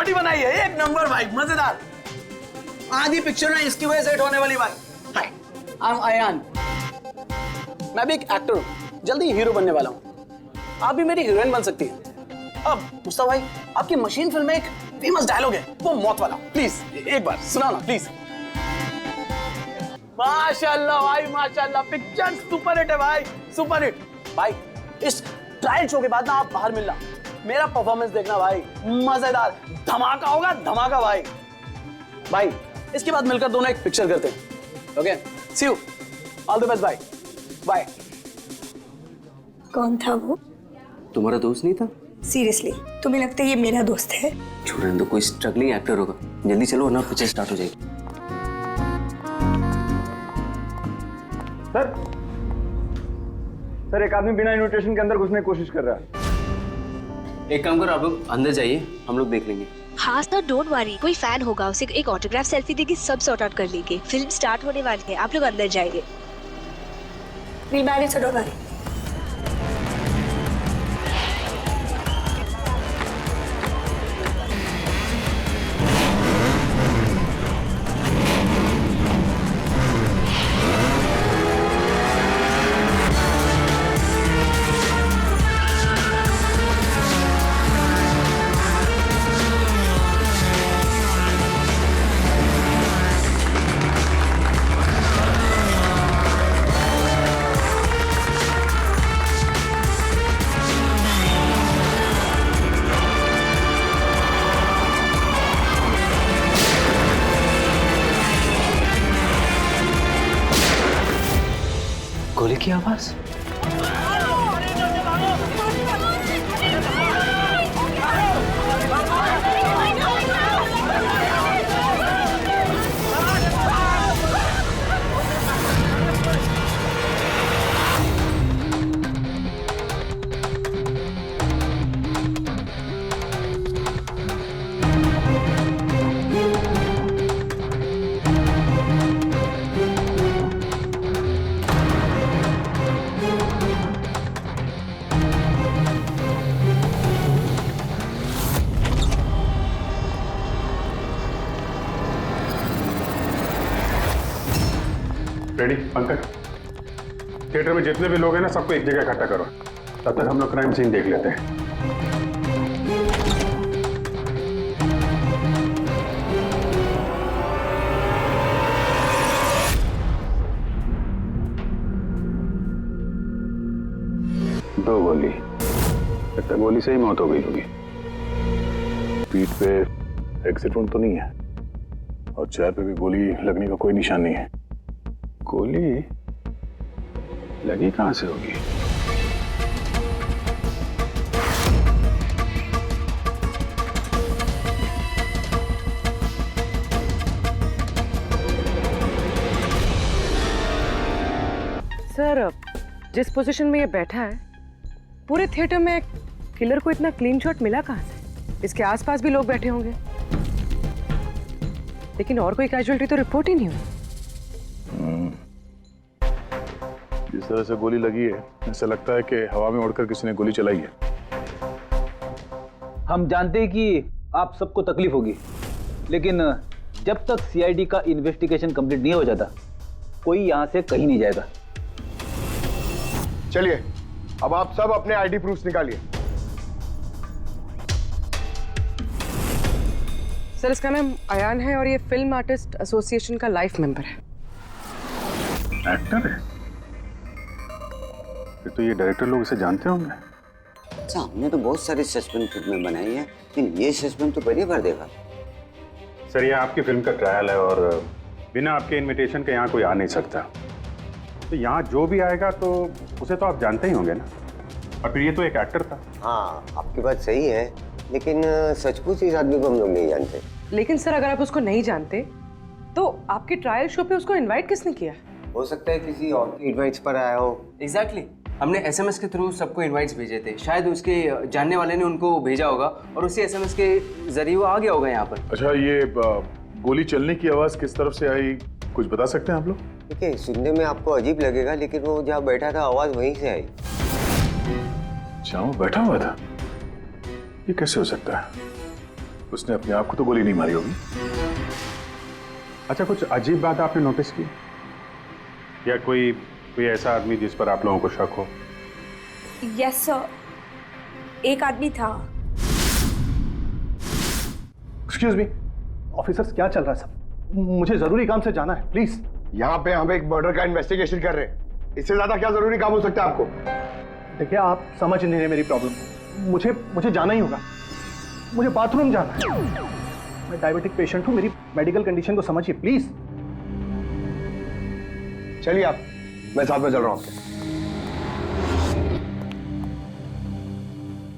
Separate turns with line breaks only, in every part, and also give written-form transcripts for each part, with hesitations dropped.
Comedy बनाई है, एक नंबर भाई, मजेदार। आधी पिक्चर ना इसकी वजह से हिट होने वाली भाई। हाय, आई एम अयान, मैं भी एक एक्टर हूँ, जल्दी हीरो बनने वाला हूँ। आप भी मेरी हीरोइन बन सकती हैं। अब मुस्तफा भाई, आपकी मशीन फिल्म में एक फेमस डायलॉग है, वो मौत वाला, प्लीज एक बार सुना ना प्लीज। माशाल्लाह भाई माशाल्लाह, पिक्चर सुपर हिट है भाई, सुपर हिट। भाई इस ट्रायल शो के बाद ना आप बाहर मिलना, मेरा परफॉर्मेंस देखना भाई, मजेदार धमाका होगा, धमाका भाई। भाई इसके बाद मिलकर दोनों एक पिक्चर करते हैं। Okay, see you, all the best, bye bye.
कौन था वो?
तुम्हारा दोस्त नहीं था?
सीरियसली तुम्हें लगता है ये मेरा दोस्त है?
छोड़ने दो, कोई स्ट्रगलिंग एक्टर होगा। जल्दी चलो वरना पिक्चर स्टार्ट हो जाएगी।
सर एक आदमी बिना इन्विटेशन के अंदर घुसने की कोशिश कर रहा है।
एक काम करो, आप लोग अंदर जाइए, हम लोग देख लेंगे।
हाँ सर, डोंट वरी, कोई फैन होगा, उसे एक ऑटोग्राफ सेल्फी देगी, सब सॉर्ट आउट कर लेंगे। फिल्म स्टार्ट होने वाली है, आप लोग अंदर जाइए।
We'll manage, so don't worry.
गोली की आवाज।
रेडी पंकज, थिएटर में जितने भी लोग हैं ना, सबको एक जगह इकट्ठा करो। तब तक हम लोग क्राइम सीन देख लेते हैं। दो गोली, लगता है गोली से ही मौत हो गई होगी। पीठ पे एग्जिट वुंड तो नहीं है और चेहर पे भी गोली लगने का कोई निशान नहीं है। गोली लगी कहां से होगी?
सर, जिस पोजीशन में ये बैठा है, पूरे थिएटर में किलर को इतना क्लीन शॉट मिला कहां से? इसके आसपास भी लोग बैठे होंगे, लेकिन और कोई कैजुअल्टी तो रिपोर्ट ही नहीं हुई।
जिस तरह से गोली लगी है, ऐसा लगता है कि हवा में उड़कर किसी ने गोली चलाई है।
हम जानते हैं कि आप सबको तकलीफ होगी, लेकिन जब तक सीआईडी का इन्वेस्टिगेशन कंप्लीट नहीं हो जाता, कोई यहां से कहीं नहीं जाएगा।
चलिए, अब आप सब अपने आईडी प्रूफ निकालिए।
सर, इसका नाम अयान है और ये फिल्म आर्टिस्ट एसोसिएशन का लाइफ मेंबर है।
एक्टर है? फिर तो ये डायरेक्टर लोग इसे जानते होंगे।
अच्छा, हमने तो बहुत सारी सस्पेंस फिल्में बनाई हैं, लेकिन ये सस्पेंस तो पहली बार देखा।
सर, ये आपकी फिल्म का ट्रायल है और बिना आपके इनविटेशन के यहाँ कोई आ नहीं सकता। तो यहाँ जो भी आएगा तो उसे तो आप जानते ही होंगे ना। और फिर ये तो एक एक्टर था।
हाँ, आपकी बात सही है, लेकिन सचमुच इस आदमी को हम लोग नहीं जानते।
लेकिन सर, अगर आप उसको नहीं जानते तो आपके ट्रायल शो पे उसको इनवाइट किसने किया?
हो सकता है किसी और के इनवाइट्स पर आया हो।
एग्जैक्टली, हमने एसएमएस के थ्रू सबको इनवाइट्स भेजे थे। शायद उसके जानने वाले ने उनको भेजा होगा और उसी एसएमएस के जरिए वो आ गया होगा यहाँ पर।
अच्छा, ये गोली चलने की आवाज किस तरफ से आई, कुछ बता सकते हैं आप लोग?
देखिए, सुनने में आपको अजीब लगेगा, लेकिन वो जहाँ बैठा था आवाज वहीं से आई।
अच्छा, वो बैठा हुआ था? ये कैसे हो सकता है? उसने अपने आप को तो गोली नहीं मारी होगी।
अच्छा, कुछ अजीब बात आपने नोटिस की या कोई कोई ऐसा आदमी जिस पर आप लोगों को शक हो?
यस सर, एक आदमी था।
एक्सक्यूज मी ऑफिसर्स, क्या चल रहा है सब? मुझे जरूरी काम से जाना है, प्लीज।
यहाँ पे हम एक मर्डर का इन्वेस्टिगेशन कर रहे हैं, इससे ज्यादा क्या जरूरी काम हो सकता है आपको?
देखिए, आप समझ नहीं रहे मेरी प्रॉब्लम। मुझे जाना ही होगा, मुझे बाथरूम जाना है। मैं डायबिटिक पेशेंट हूँ, मेरी मेडिकल कंडीशन को समझिए प्लीज।
चलिए आप, मैं साथ में चल रहा हूँ आपके।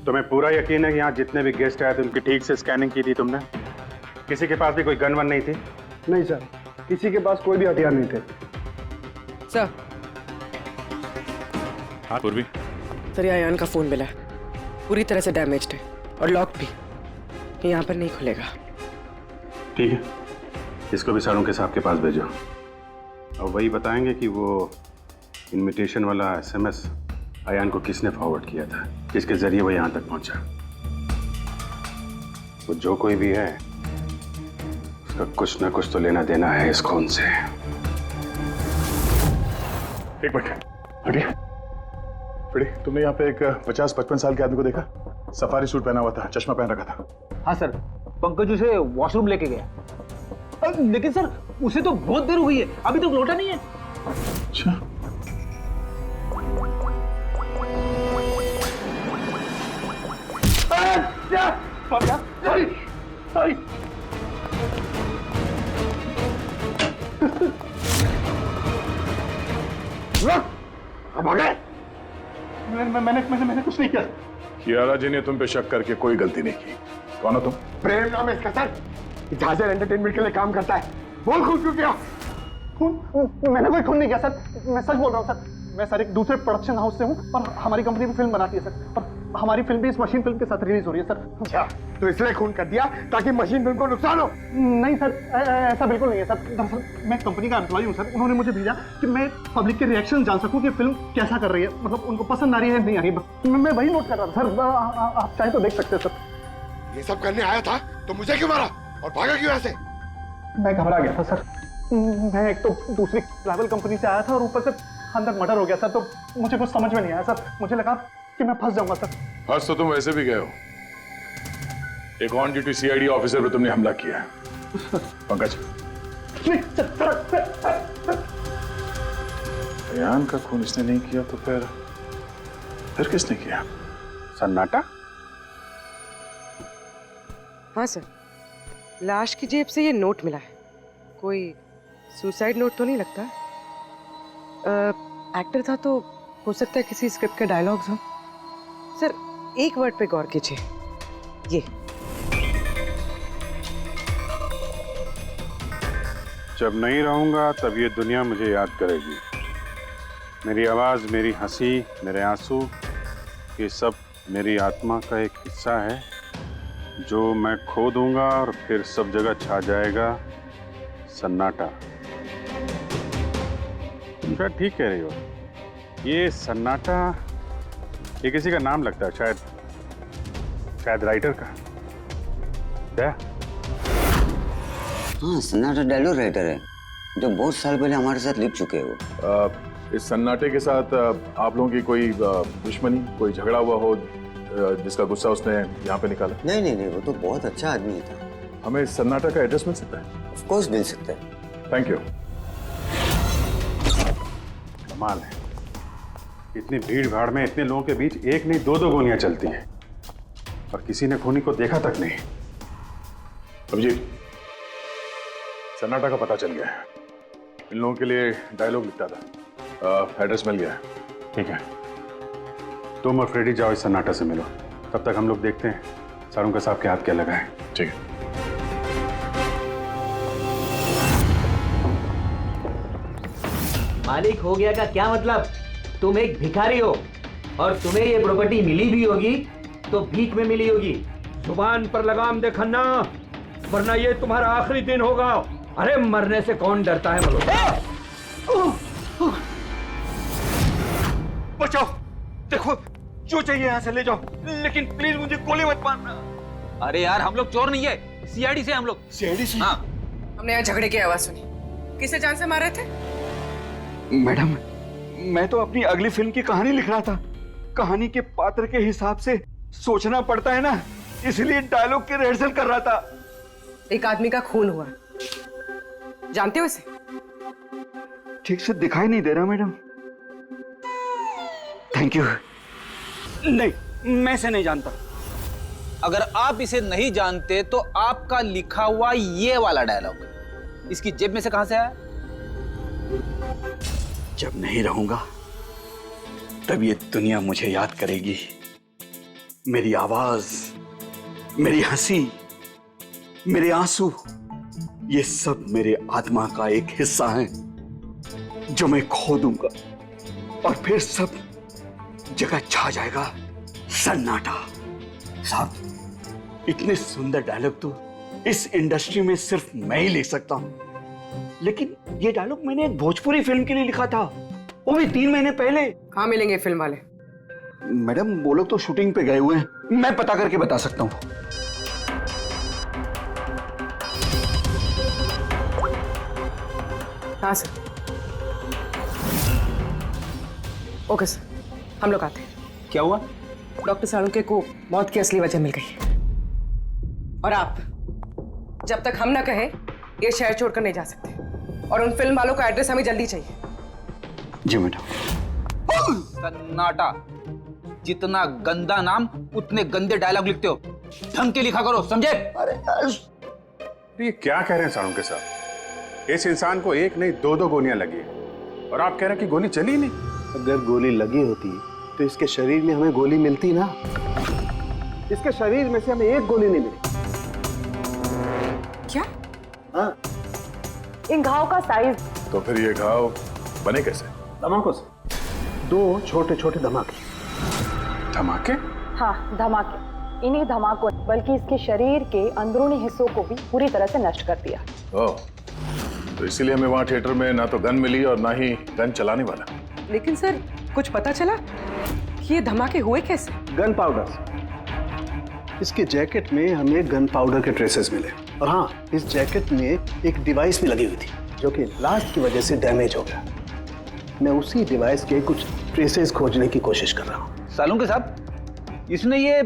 तुम्हें पूरा यकीन है कि यहाँ जितने भी गेस्ट आए थे उनकी ठीक से स्कैनिंग की थी तुमने? किसी के पास भी कोई गन वन नहीं थी?
नहीं सर, किसी के पास कोई भी हथियार नहीं थे।
सर,
हाँ पूर्वी।
सर, ये अयान का फोन मिला है, पूरी तरह से डैमेज्ड है और लॉक भी, ये यहाँ पर नहीं खुलेगा।
ठीक है, इसको भी सारों के साहब के पास भेजो और वही बताएंगे कि वो इनविटेशन वाला एसएमएस अयान को किसने फॉरवर्ड किया था, किसके जरिए वो यहाँ तक पहुंचा। वो जो कोई भी है उसका कुछ ना कुछ तो लेना देना है इस खून से।
एक मिनट हटिए। फ्रेडी, तुमने यहाँ पे एक 50-55 साल के आदमी को देखा? सफारी सूट पहना हुआ था, चश्मा पहन रखा था।
हाँ सर, पंकज उसे वॉशरूम लेके गया। लेकिन सर, उसे तो बहुत देर हो गई है, अभी तक लौटा नहीं है।
अच्छा,
सॉरी।
अब आ गए?
मैंने कुछ नहीं किया।
कियारा जी ने तुम पे शक करके कोई गलती नहीं की। कौन हो तुम?
प्रेम नाम है इसका सर, जाजर एंटरटेनमेंट के लिए काम करता है। बोल खून क्यों किया?
मैंने कोई खून नहीं किया सर, मैं सच बोल रहा हूँ सर। मैं सर एक दूसरे प्रोडक्शन हाउस से हूँ और हमारी कंपनी भी फिल्म बनाती है सर, और हमारी फिल्म भी इस मशीन फिल्म के साथ रिलीज हो रही है सर।
अच्छा, तो इसलिए खून कर दिया ताकि मशीन फिल्म को नुकसान हो?
नहीं सर, ऐसा बिल्कुल नहीं है सर। दरअसल मैं कंपनी का एम्प्लॉय हूँ सर, उन्होंने मुझे भेजा कि मैं पब्लिक के रिएक्शन जान सकूँ कि फिल्म कैसा कर रही है, मतलब उनको पसंद आ रही है नहीं आ रही है। मैं वही नोट कर रहा था सर, आप चाहे तो देख सकते हैं सर।
ये सब करने आया था तो मुझे क्यों मारा और भागा क्यों यहाँ से?
मैं घबरा गया था सर, मैं एक तो दूसरी ट्रैवल कंपनी से आया था और ऊपर से अंदर मर्डर हो गया सर, तो मुझे कुछ समझ में नहीं आया सर। मुझे लगा कि मैं फंस जाऊंगा सर।
फंस तो तुम वैसे भी गए हो। एक ऑन ड्यूटी सीआईडी ऑफिसर पर तुमने हमला किया। पंकज,
नहीं सर,
अयान का खून इसने नहीं किया तो फिर किसने किया?
सन्नाटा?
हाँ सर, लाश की जेब से ये नोट मिला है, कोई सुसाइड नोट तो नहीं लगता। एक्टर था तो हो सकता है किसी स्क्रिप्ट के डायलॉग्स हो। सर, एक वर्ड पे गौर कीजिए, ये
जब नहीं रहूंगा तब ये दुनिया मुझे याद करेगी। मेरी आवाज़, मेरी हंसी, मेरे आंसू, ये सब मेरी आत्मा का एक हिस्सा है जो मैं खो दूंगा और फिर सब जगह छा जाएगा सन्नाटा। तुम शायद ठीक कह रही हो, ये सन्नाटा ये किसी का नाम लगता है, शायद राइटर का। क्या?
हाँ, सन्नाटा डायलॉग राइटर है जो बहुत साल पहले हमारे साथ लिख चुके हो।
इस सन्नाटे के साथ आप लोगों की कोई दुश्मनी, कोई झगड़ा हुआ हो जिसका गुस्सा उसने यहाँ पे निकाला?
नहीं, वो तो बहुत अच्छा आदमी था।
हमें सन्नाटा का एड्रेस मिल सकता है?
ऑफ कोर्स मिल सकता है।
Thank you.
कमाल है, इतनी भीड़ भाड़ में इतने लोगों के बीच एक नहीं दो गोलियां चलती हैं और किसी ने खूनी को देखा तक नहीं।
अभिजीत, सन्नाटा का पता चल गया है, इन लोगों के लिए डायलॉग लिखता था, एड्रेस मिल गया है।
ठीक है, तुम और फ्रेडी जाओ इस सन्नाटा से मिलो, तब तक हम लोग देखते हैं सारों का साहब के हाथ क्या लगा है।
ठीक है।
मालिक हो गया का क्या मतलब? तुम एक भिखारी हो और तुम्हें ये प्रॉपर्टी मिली भी होगी तो भीख में मिली होगी।
जुबान पर लगाम दे खन्ना, वरना ये तुम्हारा आखिरी दिन होगा। अरे मरने से कौन डरता है मलो?
बचाओ, देखो जो चाहिए यहाँ से ले जाओ, लेकिन प्लीज मुझे गोली मत मारना।
अरे यार हम लोग चोर नहीं है, सीआईडी से हम लोग।
सीआईडी से?
हाँ।
हमने यहाँ झगड़े की आवाज सुनी। किसे जान से मार रहे थे?
मैडम, मैं तो अपनी अगली फिल्म की कहानी लिख रहा था। कहानी के पात्र के हिसाब से सोचना पड़ता है ना, इसलिए डायलॉग की रिहर्सल कर रहा था।
एक आदमी का खून हुआ, जानते हो इसे?
ठीक से दिखाई नहीं दे रहा मैडम। Thank you. नहीं, मैं इसे नहीं जानता।
अगर आप इसे नहीं जानते तो आपका लिखा हुआ ये वाला डायलॉग इसकी जेब में से कहां से आया?
जब नहीं रहूंगा तब ये दुनिया मुझे याद करेगी। मेरी आवाज, मेरी हंसी, मेरे आंसू, ये सब मेरे आत्मा का एक हिस्सा है जो मैं खो दूंगा और फिर सब जगह छा जाएगा सन्नाटा। साहब, इतने सुंदर डायलॉग तो इस इंडस्ट्री में सिर्फ मैं ही लिख सकता हूं, लेकिन ये डायलॉग मैंने एक भोजपुरी फिल्म के लिए लिखा था, वो भी 3 महीने पहले।
कहाँ मिलेंगे फिल्म वाले?
मैडम, वो लोग तो शूटिंग पे गए हुए हैं, मैं पता करके बता सकता हूँ।
हाँ सर। ओके सर, हम लोग आते हैं।
क्या हुआ?
डॉक्टर सालुंके को मौत की असली वजह मिल गई, और आप जब तक हम ना कहें ये शहर छोड़कर नहीं जा सकते, और उन फिल्म वालों का एड्रेस हमें जल्दी चाहिए।
जी मैडम।
सन्नाटा। जितना गंदा नाम उतने गंदे डायलॉग लिखते हो, ढंग के लिखा करो, समझे?
अरे ये क्या कह रहे हैं सालुंके साहब? इस इंसान को एक नहीं 2-2 गोलियां लगी है और आप कह रहे हैं कि गोली चली नहीं।
अगर गोली लगी होती तो इसके शरीर में हमें गोली मिलती ना। इसके शरीर में से हमें एक गोली नहीं मिली।
क्या?
हाँ।
इन घाव का साइज?
तो फिर ये घाव बने कैसे?
धमाकों से। 2 छोटे-छोटे धमाके।
धमाके?
हाँ, धमाके। इन्हीं धमाकों बल्कि इसके शरीर के अंदरूनी हिस्सों को भी पूरी तरह से नष्ट कर दिया।
ओह, तो इसीलिए हमें वहां थिएटर में ना तो गन मिली और ना ही गन चलाने वाला।
लेकिन सर, कुछ पता चला कि ये धमाके हुए कैसे?
Gun powder. इसके जैकेट में हमें गन पाउडर के ट्रेसेस मिले, और हाँ, इस जैकेट में एक डिवाइस भी लगी हुई थी जो कि ब्लास्ट की वजह से डैमेज हो गया। मैं उसी डिवाइस के कुछ ट्रेसेस खोजने की कोशिश कर रहा हूँ।
सालुंके साहब, इसने ये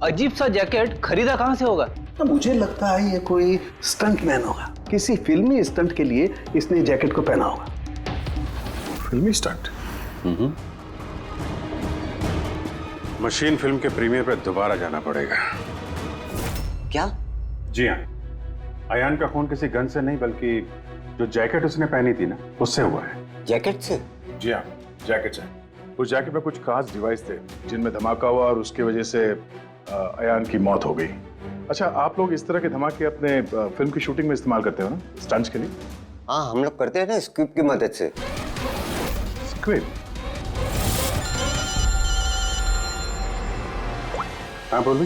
अजीब सा जैकेट खरीदा कहां से होगा?
तो मुझे लगता है ये कोई स्टंट मैन होगा। किसी फिल्मी स्टंट के लिए इसने जैकेट को पहना होगा।
फिल्मी स्टंट? मशीन फिल्म के प्रीमियर पे दोबारा जाना पड़ेगा।
क्या?
जी हाँ, अयान का खून किसी गन से नहीं बल्कि जो जैकेट उसने पहनी थी ना, उससे हुआ है।
जैकेट से?
जी हाँ, जैकेट से। उस जैकेट में कुछ खास डिवाइस थे जिनमें धमाका हुआ और उसकी वजह से अयान की मौत हो गई। अच्छा, आप लोग इस तरह के धमाके अपने फिल्म की शूटिंग में इस्तेमाल करते हो ना, स्टंट्स के लिए?
हाँ, हम लोग करते हैं ना स्क्रिप्ट की मदद से।
स्क्रिप्ट? हाँ बोल भी।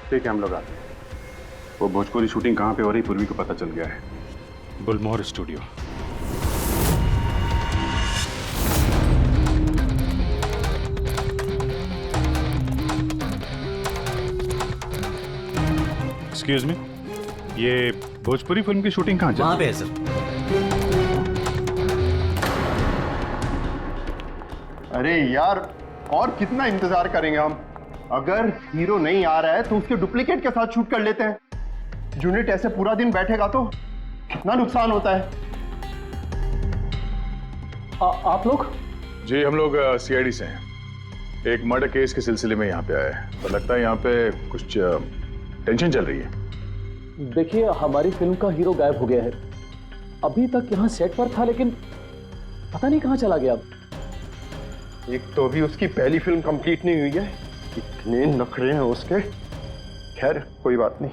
ठीक है, हम लोग आते हैं। वो भोजपुरी शूटिंग कहाँ पे हो रही पूर्वी को पता चल गया है। बुलमोहर स्टूडियो। एक्सक्यूज मी, ये भोजपुरी फिल्म की शूटिंग कहाँ चल रही है?
वहां पे है सर।
अरे यार, और कितना इंतजार करेंगे हम? अगर हीरो नहीं आ रहा है तो उसके डुप्लीकेट के साथ शूट कर लेते हैं। यूनिट ऐसे पूरा दिन बैठेगा तो कितना नुकसान होता है। आप लोग?
जी, हम लोग सीआईडी से हैं। एक मर्डर केस के सिलसिले में यहाँ पे आए हैं, तो लगता है यहाँ पे कुछ टेंशन चल रही है।
देखिए, हमारी फिल्म का हीरो गायब हो गया है। अभी तक यहाँ सेट पर था, लेकिन पता नहीं कहाँ चला गया। एक तो अभी उसकी पहली फिल्म कंप्लीट नहीं हुई है, इतने नखरे हैं उसके। खैर, कोई बात नहीं।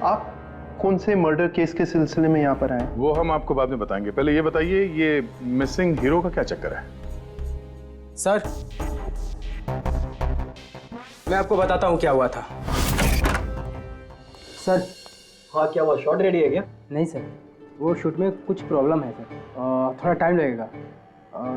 आप कौन से मर्डर केस के सिलसिले में यहाँ पर आए?
वो हम आपको बाद में बताएंगे। पहले ये बताइए, ये मिसिंग हीरो का क्या चक्कर है?
सर, मैं आपको बताता हूँ क्या हुआ था।
सर, हाँ, क्या हुआ? शॉट रेडी है क्या?
नहीं सर, वो शूट में कुछ प्रॉब्लम है सर, थोड़ा टाइम लगेगा।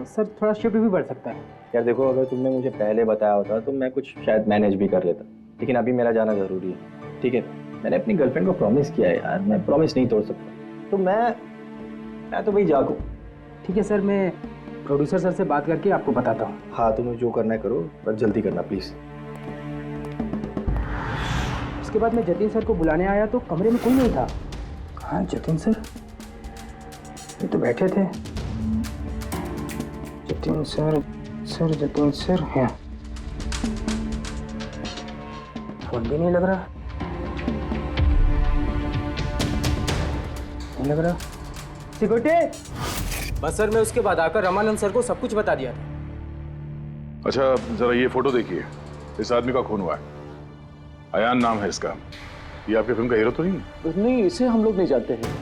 सर, थोड़ा शिफ्ट भी बढ़ सकता है।
यार देखो, अगर तुमने मुझे पहले बताया होता तो मैं कुछ शायद मैनेज भी कर लेता, लेकिन अभी मेरा जाना ज़रूरी है। ठीक है, मैंने अपनी गर्लफ्रेंड को प्रॉमिस किया है यार, मैं प्रॉमिस नहीं तोड़ सकता। तो मैं तो भाई जागू।
ठीक है सर, मैं प्रोड्यूसर सर से बात करके आपको बताता हूँ।
हाँ, तुम्हें जो करना है करो, पर जल्दी करना प्लीज़।
उसके बाद मैं जतिन सर को बुलाने आया तो कमरे में कोई नहीं था। हाँ जतिन सर, ये तो बैठे थे। जतिन सर जतिन सर हैं। फोन भी नहीं लग रहा, नहीं लग रहा। सिक्योरिटी। बस सर, मैं उसके बाद आकर रमानंद सर को सब कुछ बता दिया था।
अच्छा, जरा ये फोटो देखिए, इस आदमी का खून हुआ है। अयान नाम है इसका। ये आपकी फिल्म का हीरो तो नहीं है?
नहीं, इसे हम लोग नहीं जानते हैं,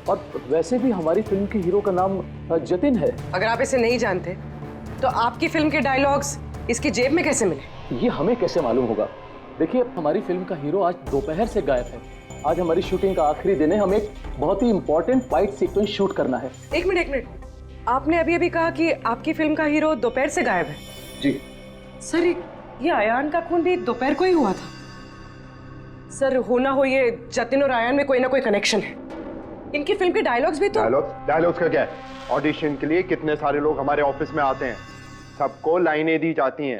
और वैसे भी हमारी फिल्म के हीरो का नाम जतिन है।
अगर आप इसे नहीं जानते तो आपकी फिल्म के डायलॉग्स इसकी जेब में कैसे मिले?
ये हमें कैसे मालूम होगा? देखिए, हमारी फिल्म का हीरो आज दोपहर से गायब है। आज हमारी शूटिंग का आखिरी दिन है, हमें एक बहुत ही इंपॉर्टेंट फाइट सीक्वेंस शूट करना है।
एक मिनट, आपने अभी कहा कि आपकी फिल्म का हीरो दोपहर से गायब है।
जी
सर, ये अयान का खून भी दोपहर को ही हुआ था। सर, हो ना हो ये जतिन और अयान में कोई ना कोई कनेक्शन है। इनकी फिल्म के डायलॉग्स भी तो।
डायलॉग्स का क्या है? ऑडिशन के लिए कितने सारे लोग हमारे ऑफिस में आते हैं, सबको लाइनें दी जाती हैं।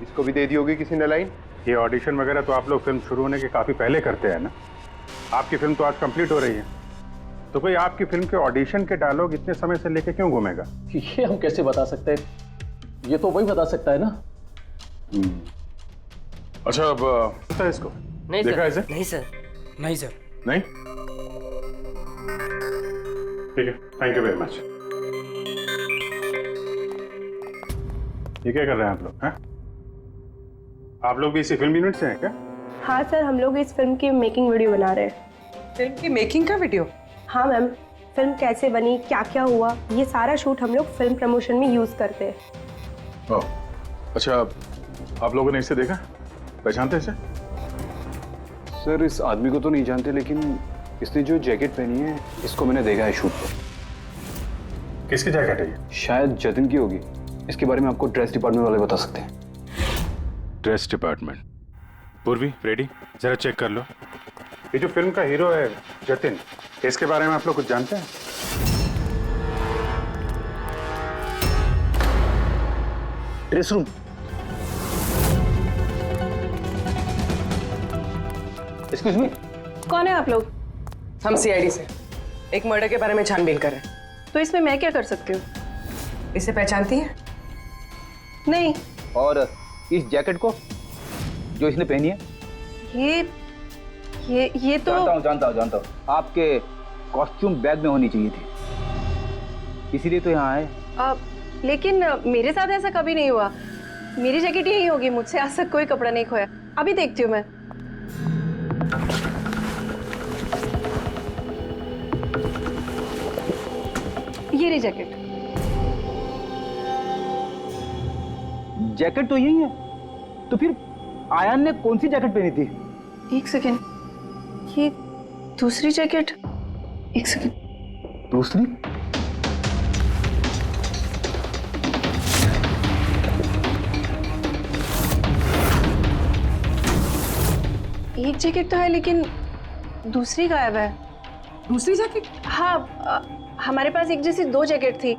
इसको भी दे दी होगी किसी ने लाइन।
ये ऑडिशन वगैरह तो आप लोग फिल्म शुरू होने के काफ़ी पहले करते हैं ना। आपकी फिल्म तो आज कंप्लीट हो रही है, तो कोई आपकी फिल्म के ऑडिशन के डायलॉग इतने समय से लेके क्यों घूमेगा?
ये हम कैसे बता सकते हैं? ये तो वही बता सकता है ना।
अच्छा, अब पता है इसको?
नहीं
देखा
सर।
इसे?
नहीं सर, नहीं सर।
नहीं?
ठीक है, थैंक यू वेरी मच। ये क्या कर रहे हैं आप लोग? हैं? आप लोग भी इसी फिल्म यूनिट से हैं क्या?
हाँ सर, हम लोग इस फिल्म की मेकिंग वीडियो बना रहे हैं।
फिल्म की मेकिंग का वीडियो?
हाँ मैम, फिल्म कैसे बनी, क्या क्या हुआ, ये सारा शूट हम लोग फिल्म प्रमोशन में यूज करते हैं।
ओह, अच्छा, आप लोगों ने इसे देखा? पहचानते इसे?
सर, इस आदमी को तो नहीं जानते, लेकिन इसने जो जैकेट पहनी है इसको मैंने देखा है शूट पर।
किसकी जैकेट है ये?
शायद जतिन की होगी। इसके बारे में आपको ड्रेस डिपार्टमेंट वाले बता सकते हैं।
Dress department. पूर्वी, रेडी? जरा चेक कर लो। ये जो फिल्म का हीरो है जतिन, इसके बारे में आप लोग कुछ जानते हैं?
Dress room.
एक्सक्यूज मी,
कौन है आप लोग?
हम सीआईडी से एक मर्डर के बारे में छानबीन कर रहे हैं।
तो इसमें मैं क्या कर सकती हूँ?
इसे पहचानती हैं?
नहीं।
और इस जैकेट को जो इसने पहनी है?
ये तो
जानता हूँ। आपके कॉस्ट्यूम बैग में होनी चाहिए थी, इसीलिए तो यहाँ आए।
लेकिन मेरे साथ ऐसा कभी नहीं हुआ। मेरी जैकेट यही होगी, मुझसे आज तक कोई कपड़ा नहीं खोया। अभी देखती हूँ मैं। ये रही जैकेट।
जैकेट तो यही है, तो फिर आयान ने कौन सी जैकेट पहनी थी?
एक सेकेंड, ये दूसरी जैकेट। एक सेकेंड,
दूसरी?
एक जैकेट तो है लेकिन दूसरी गायब है।
दूसरी जैकेट?
हाँ, हमारे पास एक जैसी दो जैकेट थी।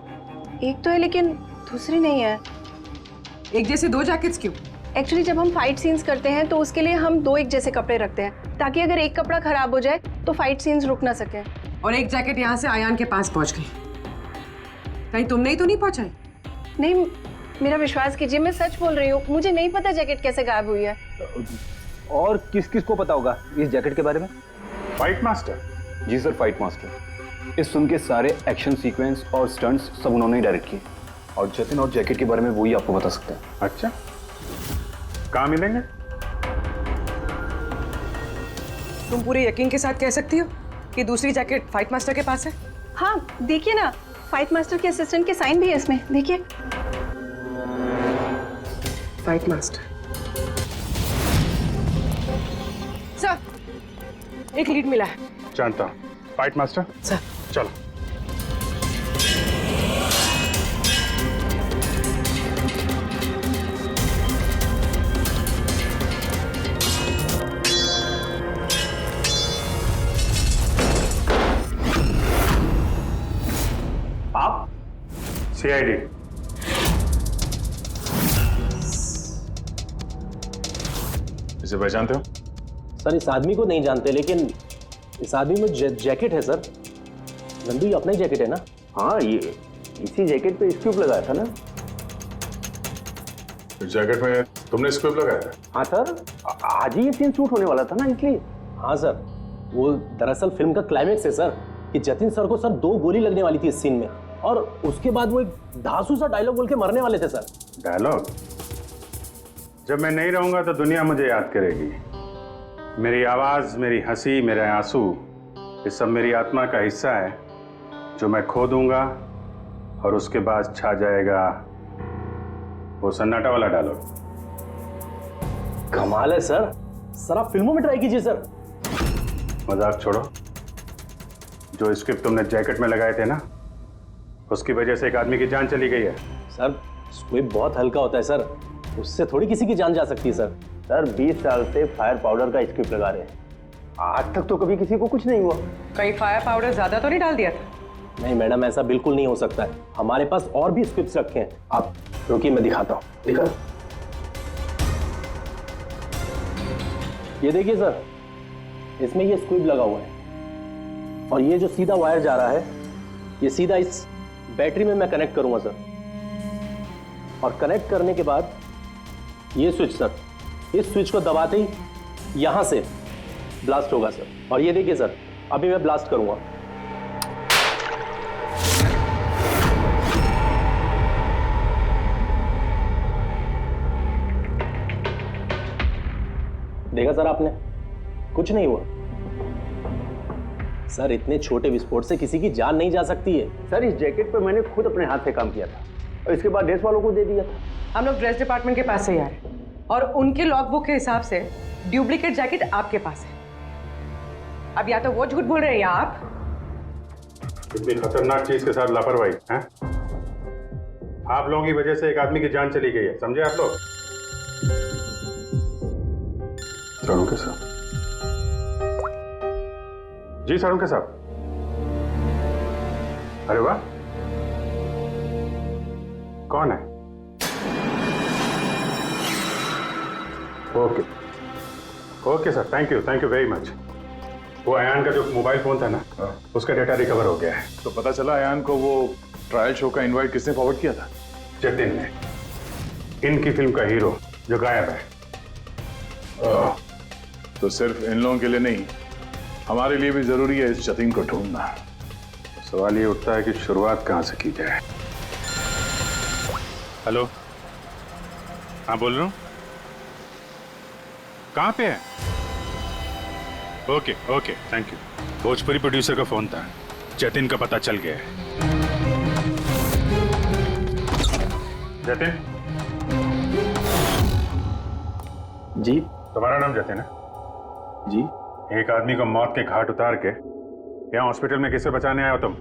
एक तो है लेकिन दूसरी नहीं है।
एक जैसे दो जैकेट्स क्यों?
एक्चुअली जब हम फाइट सीन्स करते हैं तो उसके लिए हम दो एक जैसे कपड़े रखते हैं, ताकि अगर एक कपड़ा खराब हो जाए तो फाइट सीन्स रुक ना सके।
और एक जैकेट यहाँ से आयान के पास पहुंच गई, कहीं तुमने ही तो नहीं पहुंचाई?
नहीं, मेरा विश्वास कीजिए, मैं सच बोल रही हूँ। मुझे नहीं पता जैकेट कैसे गायब हुई है।
और किस किस को पता होगा इस जैकेट के बारे में?
Fight master?
जी सर, फाइट मास्टर। इस फिल्म के सारे एक्शन सीक्वेंस और स्टंट्स सब उन्होंने ही डायरेक्ट किए, और जतिन और जैकेट के बारे में वही आपको बता सकते हैं।
अच्छा, कहाँ मिलेंगे?
तुम पूरे यकीन के साथ कह सकती हो कि दूसरी जैकेट फाइट मास्टर के पास है?
हाँ, देखिए ना, फाइट मास्टर के असिस्टेंट के साइन भी है इसमें, देखिए।
Fight master. सर, एक लीड मिला है।
जानता हूँ। Fight master?
सर।
चलो। सीआईडी।
इसे पहचानते हो?
सर इस आदमी को नहीं जानते, लेकिन इस आदमी में जैकेट है सर। नंदू, ये अपना ही जैकेट है ना?
हाँ, ये इसी जैकेट पे स्क्यूब लगाया था ना।
इस जैकेट में तुमने स्क्रिप्ट लगाया था?
हाँ सर, आज ही ये सीन शूट होने वाला था ना, इसलिए।
हाँ सर, वो दरअसल फिल्म का क्लाइमेक्स है सर कि जतिन सर को सर 2 गोली लगने वाली थी इस सीन में, और उसके बाद वो एक धांसू सा डायलॉग बोल के मरने वाले थे सर।
डायलॉग? जब मैं नहीं रहूंगा तो दुनिया मुझे याद करेगी। मेरी आवाज, मेरी हंसी, मेरे आंसू, ये सब मेरी आत्मा का हिस्सा है जो मैं खो दूंगा, और उसके बाद छा जाएगा वो सन्नाटा वाला डायलॉग।
कमाल है सर। सर आप फिल्मों में ट्राई कीजिए सर।
मजाक छोड़ो। जो स्क्रिप्ट तुमने जैकेट में लगाए थे ना, उसकी वजह से एक आदमी की जान चली गई है।
सर स्क्विब बहुत हल्का होता है सर, उससे थोड़ी किसी की जान जा सकती है सर।
सर 20 साल से फायर पाउडर का स्क्रिप्ट लगा रहे हैं, आज तक तो कभी किसी को कुछ नहीं हुआ।
कहीं फायर पाउडर ज्यादा तो नहीं डाल दिया था?
नहीं मैडम, ऐसा बिल्कुल नहीं हो सकता है। हमारे पास और भी स्क्रिप्ट्स रखे हैं। आप रुकिए, मैं दिखाता हूँ।
दिखा।
ये देखिए सर, इसमें ये स्क्विब लगा हुआ है, और ये जो सीधा वायर जा रहा है, ये सीधा इस बैटरी में मैं कनेक्ट करूंगा सर, और कनेक्ट करने के बाद ये स्विच सर, इस स्विच को दबाते ही यहां से ब्लास्ट होगा सर। और ये देखिए सर, अभी मैं ब्लास्ट करूंगा। देखा सर आपने, कुछ नहीं हुआ सर। इतने छोटे विस्फोट से किसी की जान नहीं जा सकती है
सर। इस जैकेट पे मैंने खुद अपने हाथ से काम किया था, और इसके बाद ड्रेस वालों को दे दिया था।
हम लोग ड्रेस डिपार्टमेंट के पास से ही आ रहे हैं, और उनके लॉगबुक के हिसाब से डुप्लीकेट जैकेट आपके पास है। अब या तो वो झूठ बोल रहे हैं या आप।
इतनी खतरनाक चीज के साथ लापरवाही है? आप लोगों की वजह से एक आदमी की जान चली गई है, समझे आप लोग?
साड़ू साहब।
जी साड़ू साहब। अरे वाह, कौन है? Okay okay sir, thank you very much. वो अयान का जो मोबाइल फोन था ना, उसका डेटा रिकवर हो गया है।
तो पता चला अयान को वो ट्रायल शो का इनवाइट किसने फॉरवर्ड किया था?
जतिन ने, इनकी फिल्म का हीरो जो गायब है।
तो सिर्फ इन लोगों के लिए नहीं, हमारे लिए भी जरूरी है इस जतिन को ढूंढना।
सवाल ये उठता है कि शुरुआत कहां से की जाए। हेलो, हाँ बोल रहा हूँ। कहाँ पे है? Okay okay, thank you. Bhojpuri producer का फोन था, जतिन का पता चल गया है। जतिन
जी।
तुम्हारा नाम जतिन है?
जी।
एक आदमी को मौत के घाट उतार के यहाँ हॉस्पिटल में किसे बचाने आए हो तुम?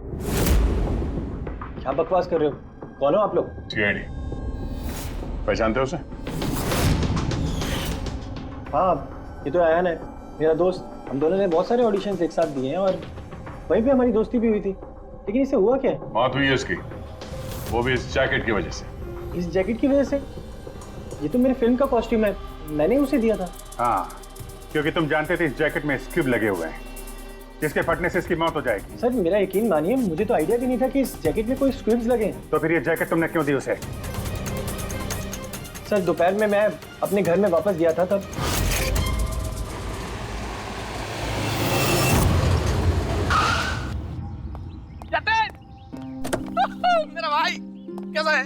क्या बकवास कर रहे हो? कौन हो आप लोग?
सीआईडी। पहचानते हो उसे?
हाँ, ये तो अयान है, मेरा दोस्त। हम दोनों ने बहुत सारे ऑडिशंस एक साथ दिए हैं, और वहीं पे हमारी दोस्ती भी हुई थी। लेकिन इसे हुआ क्या है?
मौत हुई है उसकी, वो भी इस जैकेट की वजह से।
इस जैकेट की वजह से? ये तो मेरी फिल्म का कॉस्ट्यूम है, मैंने उसे दिया था।
हाँ, क्योंकि तुम जानते थे इस जैकेट में स्क्यूब लगे हुए हैं, जिसके फटने से इसकी मौत हो जाएगी।
सर मेरा यकीन मानिए, मुझे तो आइडिया भी नहीं था कि इस जैकेट में कोई स्क्विब्स लगे हैं।
तो फिर ये जैकेट तुमने क्यों दी उसे?
सर दोपहर में मैं अपने घर में वापस गया था, तब
मेरा भाई कैसा है?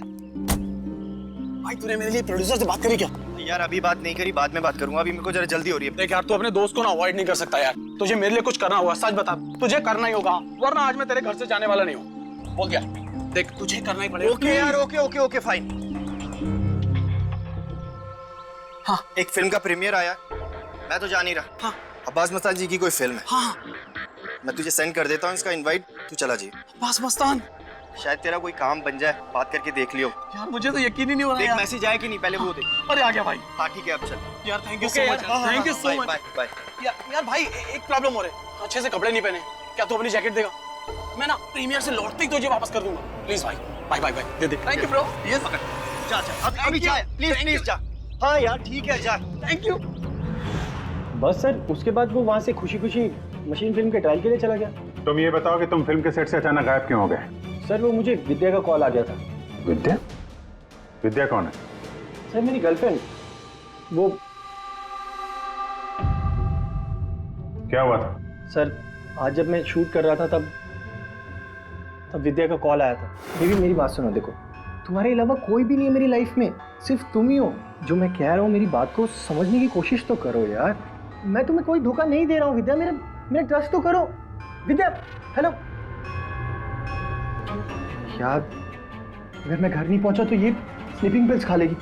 भाई तूने मेरे लिए प्रोड्यूसर से बात करी क्या?
यार अभी बात नहीं करी, बाद में बात करूंगा। अभी मेरे को जरा जल्दी हो रही है।
देख यार, तू अपने दोस्त को ना अवॉइड नहीं कर सकता यार। तुझे मेरे लिए कुछ करना होगा, सच बता। तुझे करना ही होगा, वरना आज मैं तेरे घर से जाने वाला नहीं हूँ। बोल दिया। देख तुझे करना ही पड़ेगा।
ओके यार, ओके फाइन।
हाँ,
एक फिल्म का प्रीमियर आया, मैं तो जा नहीं रहा।
हाँ,
अब्बास मस्तान जी की कोई फिल्म है।
हाँ,
मैं तुझे सेंड कर देता हूँ इसका इनवाइट, तू चला जी।
अब्बास मस्तान,
शायद तेरा कोई काम बन जाए, बात करके देख लियो।
यार मुझे तो यकीन ही नहीं हो रहा
देख
यार।
मैसेज आया कि नहीं, पहले वो देख।
अरे आ गया भाई।
हाँ ठीक है, अब चल।
यार thank you so much, thank you so much.
Bye.
यार भाई एक प्रॉब्लम हो रही है, अच्छे से कपड़े नहीं पहने। क्या तू अपनी जैकेट देगा? मैं ना प्रीमियर से लौटते ही तुझे वापस कर दूंगा, प्लीज भाई। बाय बाय बाय दे दे। Thank you bro. यस जा जा अभी जा प्लीज जा। हाँ यार ठीक है जा। Thank you.
बस सर उसके बाद वो वहां से खुशी खुशी मशीन फिल्म के ट्रायल के लिए चला गया।
तुम ये बताओ कि तुम फिल्म के सेट से अचानक गायब क्यों हो गए?
सर वो मुझे विद्या का कॉल आ गया था।
विद्या? विद्या कौन है?
सर मेरी गर्लफ्रेंड। वो
क्या हुआ था?
सर आज जब मैं शूट कर रहा था तब विद्या का कॉल आया था। बेबी मेरी बात सुनो, देखो तुम्हारे अलावा कोई भी नहीं है मेरी लाइफ में, सिर्फ तुम ही हो। जो मैं कह रहा हूँ मेरी बात को समझने की कोशिश तो करो यार। मैं तुम्हें कोई धोखा नहीं दे रहा हूँ विद्या, मेरा ट्रस्ट तो करो। विद्या हेलो। यार अगर मैं घर नहीं पहुंचा तो ये स्लीपिंग पिल्स खा लेगी।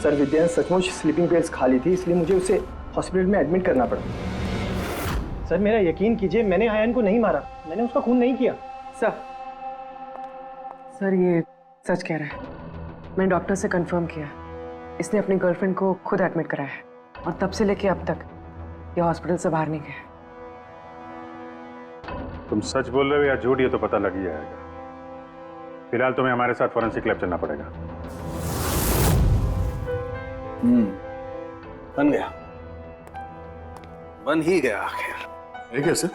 सर विद्या ने सचमुच स्लीपिंग पिल्स खा ली थी, इसलिए मुझे उसे हॉस्पिटल में एडमिट करना पड़ा। सर मेरा यकीन कीजिए, मैंने आयन को नहीं मारा, मैंने उसका खून नहीं किया।
सर ये सच कह रहा है। मैंने डॉक्टर से कंफर्म किया, इसने अपनी गर्लफ्रेंड को खुद एडमिट कराया है और तब से लेके अब तक ये हॉस्पिटल से बाहर नहीं गया।
तुम सच बोल रहे हो या झूठ, ये तो पता लग ही जाएगा। फिलहाल तुम्हें हमारे साथ फॉरेंसिक लैब चलना पड़ेगा।
बन गया, बन ही गया आखिर।
ये कैसे?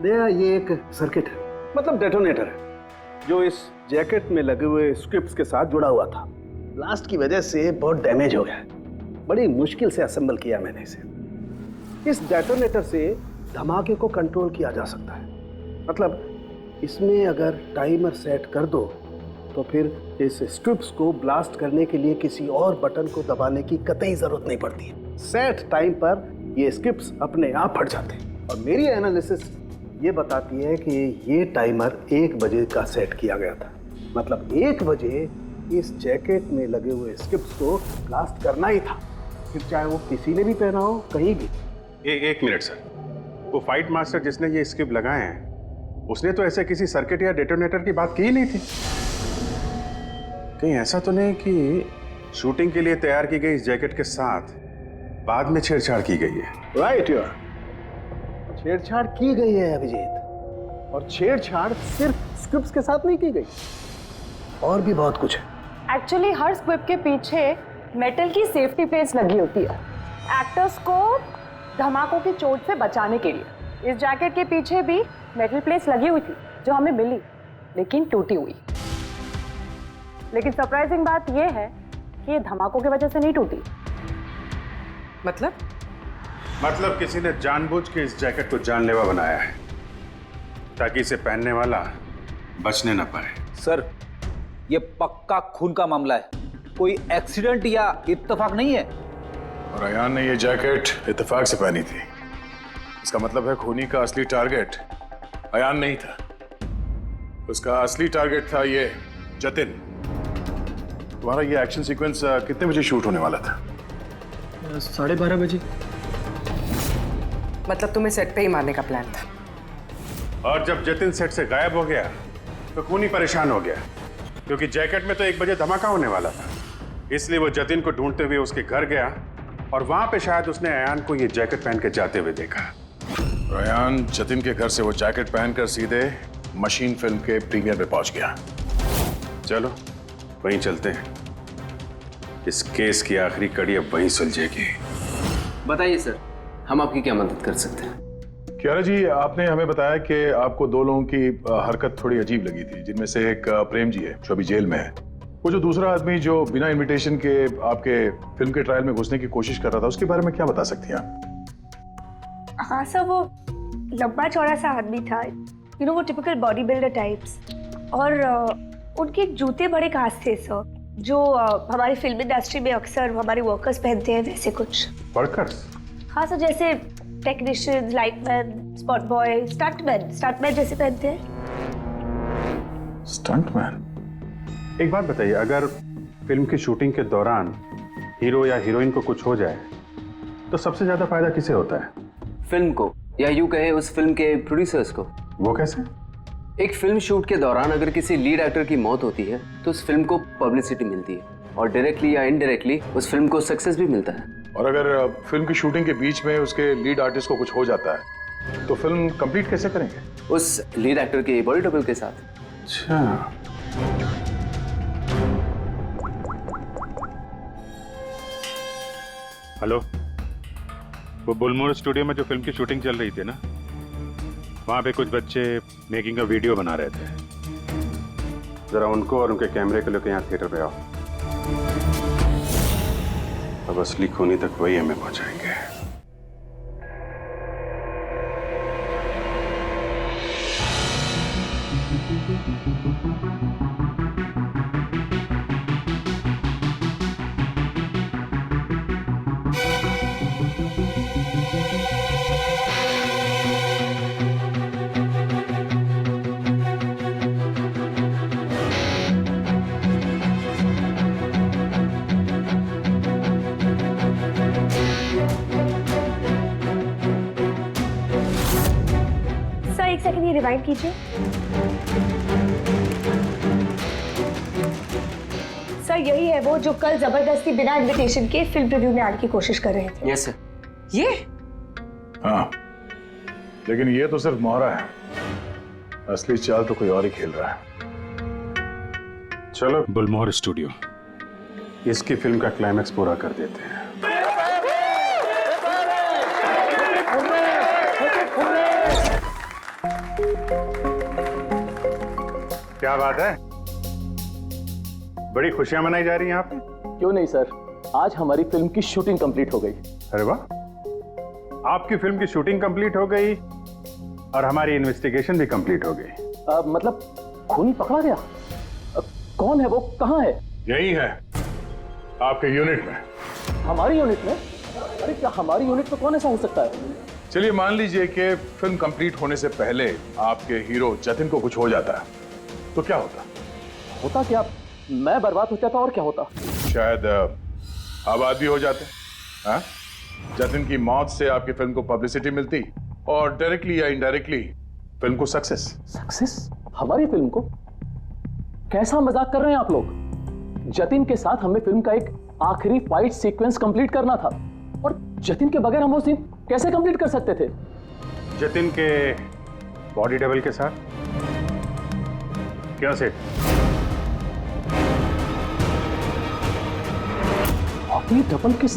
भैया ये एक सर्किट है, मतलब डेटोनेटर है, जो इस जैकेट में लगे हुए स्क्रिप्ट्स के साथ जुड़ा हुआ था। ब्लास्ट की वजह से बहुत डैमेज हो गया है, बड़ी मुश्किल से असेंबल किया मैंने इसे। इस डेटोनेटर से धमाके को कंट्रोल किया जा सकता है, मतलब इसमें अगर टाइमर सेट कर दो तो फिर इस स्ट्रिप्स को ब्लास्ट करने के लिए किसी और बटन को दबाने की कतई जरूरत नहीं पड़ती है। सेट टाइम पर ये स्ट्रिप्स अपने आप फट जाते हैं। और मेरी एनालिसिस ये बताती है कि ये टाइमर 1 बजे का सेट किया गया था, मतलब 1 बजे इस जैकेट में लगे हुए स्ट्रिप्स को ब्लास्ट करना ही था, फिर चाहे वो किसी ने भी पहना हो कहीं भी।
एक मिनट सर, वो फाइट मास्टर जिसने ये स्क्रिप्ट लगाए हैं उसने तो ऐसे किसी सर्किट या डेटोनेटर की बात की ही नहीं थी। कहीं ऐसा तो नहीं कि शूटिंग के लिए तैयार की गई इस जैकेट के साथ बाद में छेड़छाड़ की गई है?
राइट यार, छेड़छाड़ की गई है अभिजीत, और छेड़छाड़ सिर्फ स्क्रिप्ट्स के साथ नहीं की गई, और भी बहुत कुछ है।
एक्चुअली हर स्क्रिप्ट के पीछे मेटल की सेफ्टी प्लेट्स लगी होती है एक्टर्स को धमाकों की चोट से बचाने के लिए। इस जैकेट के पीछे भी मेटल प्लेट्स लगी हुई थी जो हमें मिली, लेकिन टूटी हुई। लेकिन सरप्राइजिंग बात यह है कि ये धमाकों की वजह से नहीं टूटी।
मतलब किसी ने जानबूझ के इस जैकेट को जानलेवा बनाया है ताकि इसे पहनने वाला बचने न पाए।
सर ये पक्का खून का मामला है, कोई एक्सीडेंट या इत्तेफाक नहीं है।
और अयान ने ये जैकेट इत्तेफाक से पहनी थी, इसका मतलब है खूनी का असली टारगेट अयान नहीं था, उसका असली टारगेट था ये जतिन। तुम्हारा ये एक्शन सीक्वेंस कितने बजे शूट होने वाला था?
12:30 बजे। मतलब तुम्हें सेट पे ही मारने का प्लान था?
और जब जतिन सेट से गायब हो गया तो खूनी परेशान हो गया, क्योंकि जैकेट में तो 1 बजे धमाका होने वाला था। इसलिए वो जतिन को ढूंढते हुए उसके घर गया और वहां पे शायद उसने अयान को ये जैकेट पहन के जाते हुए देखा।
अयान जतिन के घर से वो जैकेट पहनकर सीधे मशीन फिल्म के प्रीमियर में पहुंच गया।
चलो वहीं चलते हैं, इस केस की आखिरी कड़ी अब वहीं सुलझेगी।
बताइए सर, हम आपकी क्या मदद कर सकते हैं?
कियारा जी, आपने हमें बताया कि आपको 2 लोगों की हरकत थोड़ी अजीब लगी थी, जिनमें से एक प्रेम जी है जो अभी जेल में है। वो जो दूसरा आदमी जो बिना इनविटेशन के आपके फिल्म के ट्रायल में घुसने की कोशिश कर रहा था, उसके बारे में क्या बता सकती हैं आप?
हाँ सर, वो लंबा चौड़ा सा आदमी था, यू नो वो टिपिकल बॉडी बिल्डर टाइप्स, और उनके जूते बड़े खास थे सर, जो हमारी फिल्म इंडस्ट्री में अक्सर हमारे वर्कर्स पहनते हैं, वैसे कुछ।
वर्कर्स?
हाँ सर, जैसे technician, lightman, spot boy, stuntman जैसे पहनते हैं।
स्टंटमैन?
एक बात बताइए, अगर फिल्म की शूटिंग के दौरान हीरो या हीरोइन को कुछ हो जाए तो सबसे ज्यादा फायदा किसे होता है?
फिल्म को, या यूं कहे उस फिल्म के प्रोड्यूसर्स को।
वो कैसे?
एक फिल्म शूट के दौरान अगर किसी लीड एक्टर की मौत होती है तो उस फिल्म को पब्लिसिटी मिलती है और डायरेक्टली या इनडायरेक्टली उस फिल्म को सक्सेस भी मिलता है।
और अगर फिल्म की शूटिंग के बीच में उसके लीड आर्टिस्ट को कुछ हो जाता है तो फिल्म कंप्लीट कैसे करेंगे?
उस लीड एक्टर के बॉडी डबल के साथ।
अच्छा, हेलो, वो बुलमोर स्टूडियो में जो फिल्म की शूटिंग चल रही थी ना, वहाँ पे कुछ बच्चे मेकिंग का वीडियो बना रहे थे। जरा उनको और उनके कैमरे को लेकर यहाँ थिएटर पे आओ। अब असली खूनी तक वही हमें पहुँचाएंगे।
सर एक सेकंड ये रिवाइंड कीजिए। सर यही है वो जो कल जबरदस्ती बिना इनविटेशन के फिल्म रिव्यू में आने की कोशिश कर रहे थे।
Yes sir.
ये
हाँ, लेकिन ये तो सिर्फ मोहरा है, असली चाल तो कोई और ही खेल रहा है।
चलो बुलमोर स्टूडियो, इसकी फिल्म का क्लाइमैक्स पूरा कर देते हैं। क्या बात है, बड़ी खुशियां मनाई जा रही हैं यहाँ पे?
क्यों नहीं सर, आज हमारी फिल्म की शूटिंग कंप्लीट हो गई।
अरे वाह, आपकी फिल्म की शूटिंग कंप्लीट हो गई और हमारी इन्वेस्टिगेशन भी कंप्लीट हो गई।
मतलब खूनी पकड़ा गया? कौन है वो, कहाँ है?
यही है, आपके यूनिट में।
हमारी यूनिट में? अरे क्या हमारी यूनिट में कौन ऐसा हो सकता है?
चलिए मान लीजिए कि फिल्म कंप्लीट होने से पहले आपके हीरो जतिन को कुछ हो जाता है, तो क्या होता?
होता क्या, मैं बर्बाद हो जाता और क्या होता?
शायद आबाद भी हो जाते। हाँ? जतिन की मौत से आपकी फिल्म को पब्लिसिटी मिलती और डायरेक्टली या इनडायरेक्टली फिल्म को सक्सेस।
सक्सेस? हमारी फिल्म को? कैसा मजाक कर रहे हैं आप लोग? जतिन के साथ हमें फिल्म का एक आखिरी फाइट सीक्वेंस कंप्लीट करना था और जतिन के बगैर हम वो सीन कैसे कंप्लीट कर सकते थे?
जतिन के बॉडी डबल के साथ? क्या सेठ?
आखिरी डबल किस?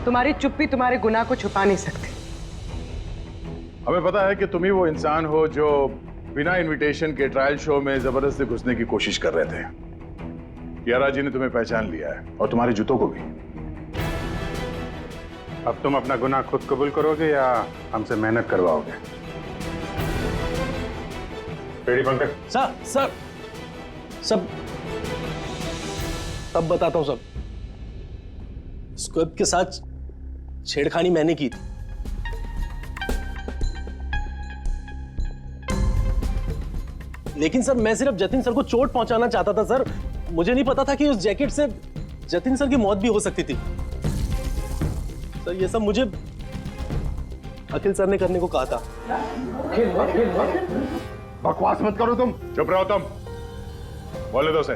तुम्हारी चुप्पी तुम्हारे गुनाह को छुपा नहीं सकती।
हमें पता है कि तुम ही वो इंसान हो जो बिना इनविटेशन के ट्रायल शो में जबरदस्ती घुसने की कोशिश कर रहे थे। कियारा जी ने तुम्हें पहचान लिया है और तुम्हारे जूतों को भी।
अब तुम अपना गुनाह खुद कबूल करोगे या हमसे मेहनत करवाओगे? रेडी पंकज?
सर सब तब बताता हूं सब। स्क्विब के साथ छेड़खानी मैंने की थी। लेकिन सर मैं सिर्फ जतिन सर को चोट पहुंचाना चाहता था सर, मुझे नहीं पता था कि उस जैकेट से जतिन सर की मौत भी हो सकती थी। सर ये सब मुझे अखिल सर ने करने को कहा था।
बकवास मत करो तुम, चुप रहो तुम, बोले दो से।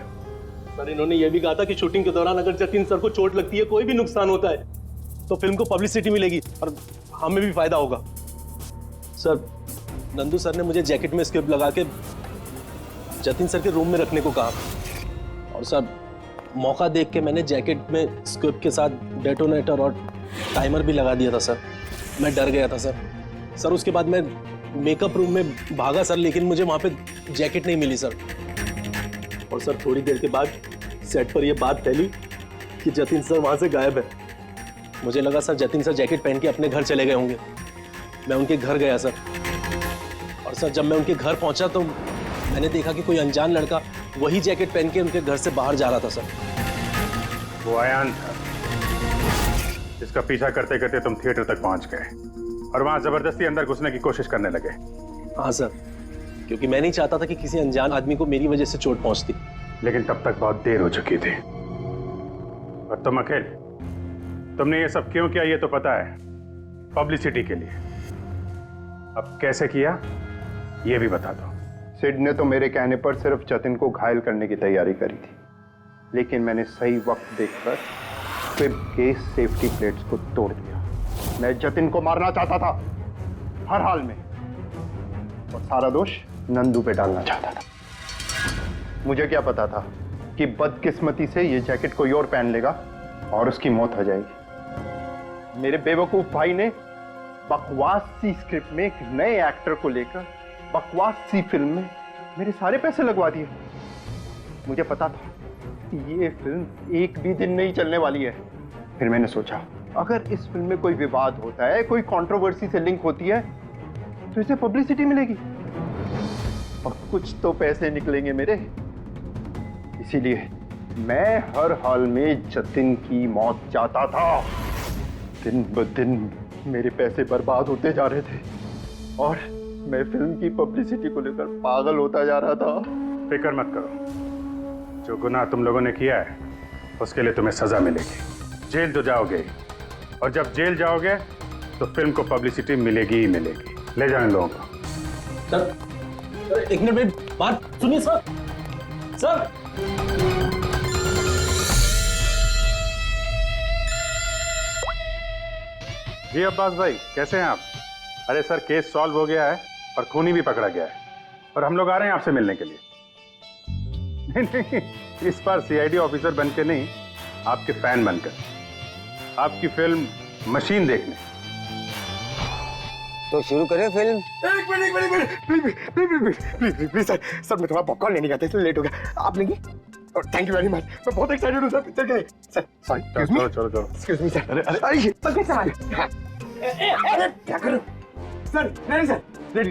सर इन्होंने ये भी कहा था कि शूटिंग के दौरान अगर जतिन सर को चोट लगती है, कोई भी नुकसान होता है, तो फिल्म को पब्लिसिटी मिलेगी और हमें भी फायदा होगा। सर नंदू सर ने मुझे जैकेट में स्क्रिप्ट लगा के जतिन सर के रूम में रखने को कहा और सर मौका देख के मैंने जैकेट में स्क्रिप्ट के साथ डेटोनेटर और टाइमर भी लगा दिया था सर। मैं डर गया था सर उसके बाद मैं मेकअप रूम में भागा सर, लेकिन मुझे वहाँ पे जैकेट नहीं मिली सर। और सर थोड़ी देर के बाद सेट पर यह बात फैली कि जतिन सर वहाँ से गायब है। मुझे लगा सर जतिन सर जैकेट पहन के अपने घर चले गए होंगे। मैं उनके घर गया सर और सर जब मैं उनके घर पहुंचा तो मैंने देखा कि कोई अनजान लड़का वही जैकेट पहन के उनके घर से बाहर जा रहा था सर।
वो आयान था जिसका पीछा करते करते तुम थिएटर तक पहुंच गए और वहां जबरदस्ती अंदर घुसने की कोशिश करने लगे।
हाँ सर, क्योंकि मैं नहीं चाहता था कि किसी अनजान आदमी को मेरी वजह से चोट पहुंचती।
लेकिन तब तक बहुत देर हो चुकी थी। और तुम अकेले, तुमने ये सब क्यों किया ये तो पता है, पब्लिसिटी के लिए। अब कैसे किया ये भी बता दो।
सिड ने तो मेरे कहने पर सिर्फ जतिन को घायल करने की तैयारी करी थी, लेकिन मैंने सही वक्त देखकर स्क्विब के सेफ्टी प्लेट्स को तोड़ दिया। मैं जतिन को मारना चाहता था हर हाल में, और सारा दोष नंदू पे डालना चाहता था। मुझे क्या पता था कि बदकिस्मती से ये जैकेट कोई और पहन लेगा और उसकी मौत हो जाएगी। मेरे बेवकूफ भाई ने बकवास सी स्क्रिप्ट में एक नए एक्टर को लेकर बकवास सी फिल्म में मेरे सारे पैसे लगवा दिए। मुझे पता था कि ये फिल्म एक भी दिन नहीं चलने वाली है। फिर मैंने सोचा अगर इस फिल्म में कोई विवाद होता है, कोई कंट्रोवर्सी से लिंक होती है, तो इसे पब्लिसिटी मिलेगी और कुछ तो पैसे निकलेंगे मेरे। इसीलिए मैं हर हाल में जतिन की मौत चाहता था। दिन ब दिन मेरे पैसे बर्बाद होते जा रहे थे और मैं फिल्म की पब्लिसिटी को लेकर पागल होता जा रहा था।
फिक्र मत करो, जो गुनाह तुम लोगों ने किया है उसके लिए तुम्हें सजा मिलेगी। जेल तो जाओगे और जब जेल जाओगे तो फिल्म को पब्लिसिटी मिलेगी ही मिलेगी। ले जाओ इन लोगों को।
सर एक मिनट मेरी बात सुनिए सर। सर
जी अब्बास भाई, कैसे हैं आप? अरे सर, केस सॉल्व हो गया है और खूनी भी पकड़ा गया है और हम लोग आ रहे हैं आपसे मिलने के लिए। नहीं, इस बार सीआईडी ऑफिसर बनके नहीं, आपके फैन बनकर, आपकी फिल्म मशीन देखने।
तो शुरू करें फिल्म?
एक मिनट प्लीज सर मैं थोड़ा पॉपकॉर्न लेने गया था इसलिए लेट हो गया। आप लेंगे? थैंक यू वेरी मच, मैं बहुत एक्साइटेड हूँ सर पिक्चर के लिए। सर सॉरी,
चलो
एक्सक्यूज मी सर। अरे सर कैसे अरे क्या करूँ सर? नहीं सर, रेडी